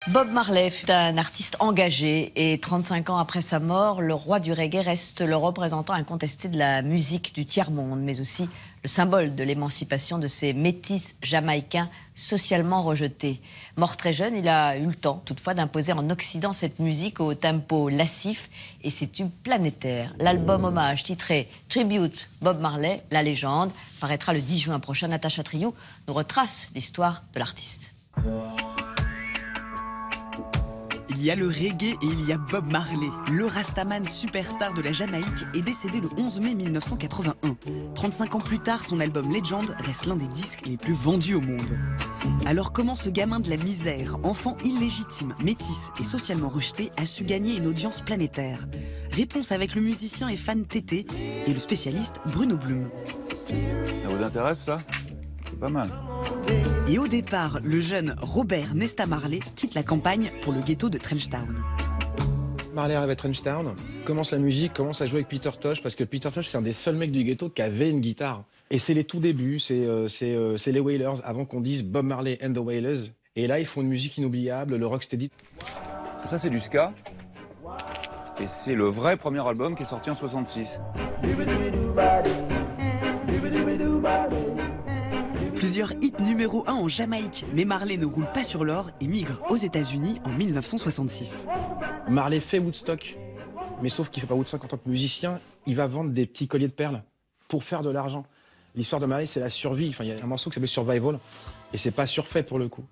Bob Marley fut un artiste engagé et 35 ans après sa mort, le roi du reggae reste le représentant incontesté de la musique du tiers-monde, mais aussi le symbole de l'émancipation de ces métis jamaïcains socialement rejetés. Mort très jeune, il a eu le temps toutefois d'imposer en Occident cette musique au tempo lascif et ses tubes planétaires. L'album hommage titré Tribute Bob Marley, la légende, paraîtra le 10 juin prochain. Natacha Triou nous retrace l'histoire de l'artiste. Il y a le reggae et il y a Bob Marley. Le rastaman superstar de la Jamaïque est décédé le 11 mai 1981. 35 ans plus tard, son album Legend reste l'un des disques les plus vendus au monde. Alors comment ce gamin de la misère, enfant illégitime, métis et socialement rejeté, a su gagner une audience planétaire? Réponse avec le musicien et fan Tété et le spécialiste Bruno Blum. Ça vous intéresse ça? C'est pas mal. Et au départ, le jeune Robert Nesta Marley quitte la campagne pour le ghetto de Trenchtown. Marley arrive à Trenchtown, commence la musique, commence à jouer avec Peter Tosh, parce que Peter Tosh, c'est un des seuls mecs du ghetto qui avait une guitare. Et c'est les tout débuts, c'est les Wailers, avant qu'on dise Bob Marley and the Wailers. Et là, ils font une musique inoubliable, le rocksteady. Ça, c'est du ska. Et c'est le vrai premier album qui est sorti en 66. Plusieurs hits numéro 1 en Jamaïque, mais Marley ne roule pas sur l'or et migre aux États-Unis en 1966. Marley fait Woodstock, mais sauf qu'il fait pas Woodstock en tant que musicien, il va vendre des petits colliers de perles pour faire de l'argent. L'histoire de Marley, c'est la survie. Enfin, il y a un morceau qui s'appelle Survival, et c'est pas surfait pour le coup.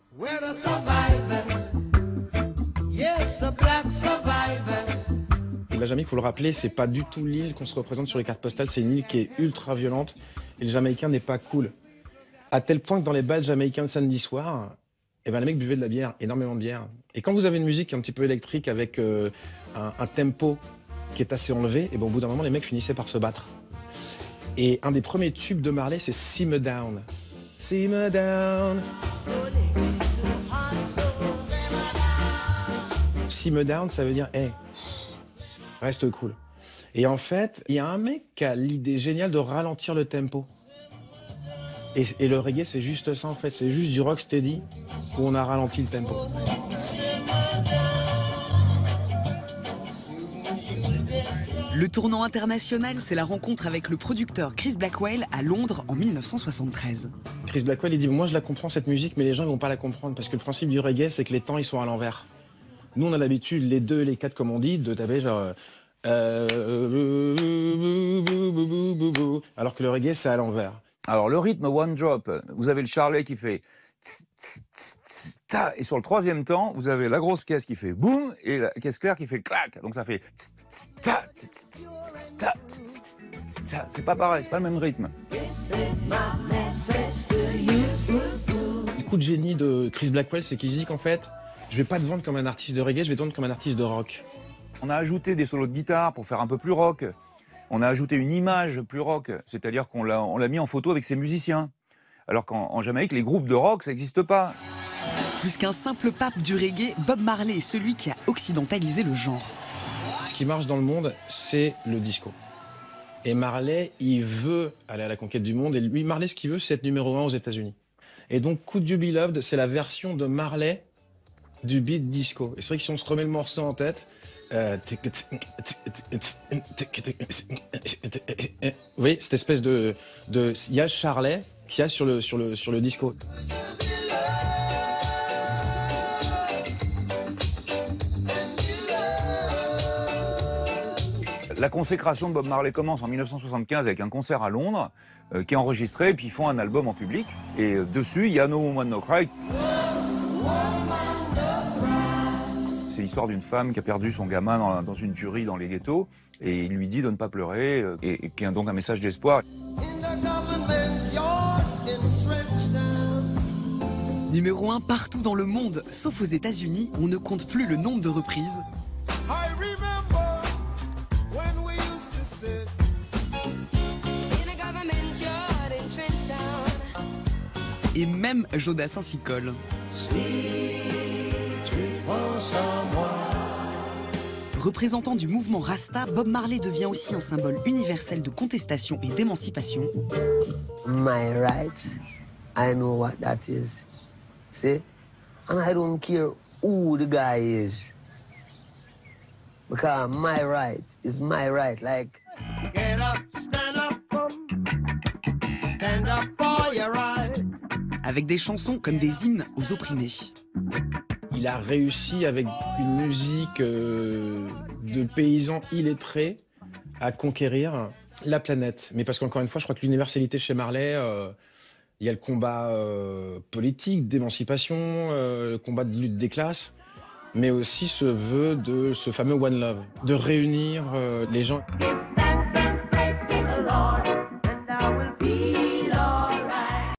Et la Jamaïque, faut le rappeler, c'est pas du tout l'île qu'on se représente sur les cartes postales, c'est une île qui est ultra violente, et le Jamaïcain n'est pas cool. À tel point que dans les bals jamaïcains de samedi soir, eh ben, les mecs buvaient de la bière, énormément de bière. Et quand vous avez une musique un petit peu électrique avec un tempo qui est assez enlevé, et ben, au bout d'un moment, les mecs finissaient par se battre. Et un des premiers tubes de Marley, c'est Simmer Down. Simmer Down. Simmer Down, ça veut dire, hey, reste cool. Et en fait, il y a un mec qui a l'idée géniale de ralentir le tempo. Et le reggae, c'est juste ça en fait, c'est juste du rock steady où on a ralenti le tempo. Le tournant international, c'est la rencontre avec le producteur Chris Blackwell à Londres en 1973. Chris Blackwell, il dit, moi je la comprends cette musique, mais les gens ne vont pas la comprendre parce que le principe du reggae, c'est que les temps, ils sont à l'envers. Nous, on a l'habitude, les 2 et les 4, comme on dit, de taper genre... alors que le reggae, c'est à l'envers. Alors, le rythme one drop, vous avez le charlet qui fait ta, et sur le 3e temps, vous avez la grosse caisse qui fait boum et la caisse claire qui fait clac. Donc ça fait ta. C'est pas pareil, c'est pas le même rythme. Le coup de génie de Chris Blackwell, c'est qu'il dit qu'en fait, je vais pas te vendre comme un artiste de reggae, je vais te vendre comme un artiste de rock. On a ajouté des solos de guitare pour faire un peu plus rock. On a ajouté une image plus rock, c'est-à-dire qu'on l'a mis en photo avec ses musiciens. Alors qu'en Jamaïque, les groupes de rock, ça n'existe pas. Plus qu'un simple pape du reggae, Bob Marley est celui qui a occidentalisé le genre. Ce qui marche dans le monde, c'est le disco. Et Marley, il veut aller à la conquête du monde. Et lui, Marley, ce qu'il veut, c'est être numéro 1 aux États-Unis. Et donc, Could You Be Loved, c'est la version de Marley du beat disco. Et c'est vrai que si on se remet le morceau en tête... Vous voyez, cette espèce de... Il y a Charlet qu'il y a sur le disco. La consécration de Bob Marley commence en 1975 avec un concert à Londres qui est enregistré, et puis ils font un album en public. Et dessus, il y a No Woman No Cry. C'est l'histoire d'une femme qui a perdu son gamin dans une tuerie dans les ghettos, et il lui dit de ne pas pleurer, et qui a donc un message d'espoir. Numéro 1 partout dans le monde, sauf aux États-Unis, on ne compte plus le nombre de reprises. Et même Jodassin s'y colle. Représentant du mouvement Rasta, Bob Marley devient aussi un symbole universel de contestation et d'émancipation. My rights, I know what that is. See? And I don't care who the guy is. Because my right is my right. Like, get up for your right. Avec des chansons comme des hymnes aux opprimés. Il a réussi avec une musique de paysans illettrés à conquérir la planète. Mais parce qu'encore une fois, je crois que l'universalité chez Marley, il y a le combat politique, d'émancipation, le combat de lutte des classes, mais aussi ce vœu de ce fameux One Love, de réunir les gens. Give thanks and praise to the Lord.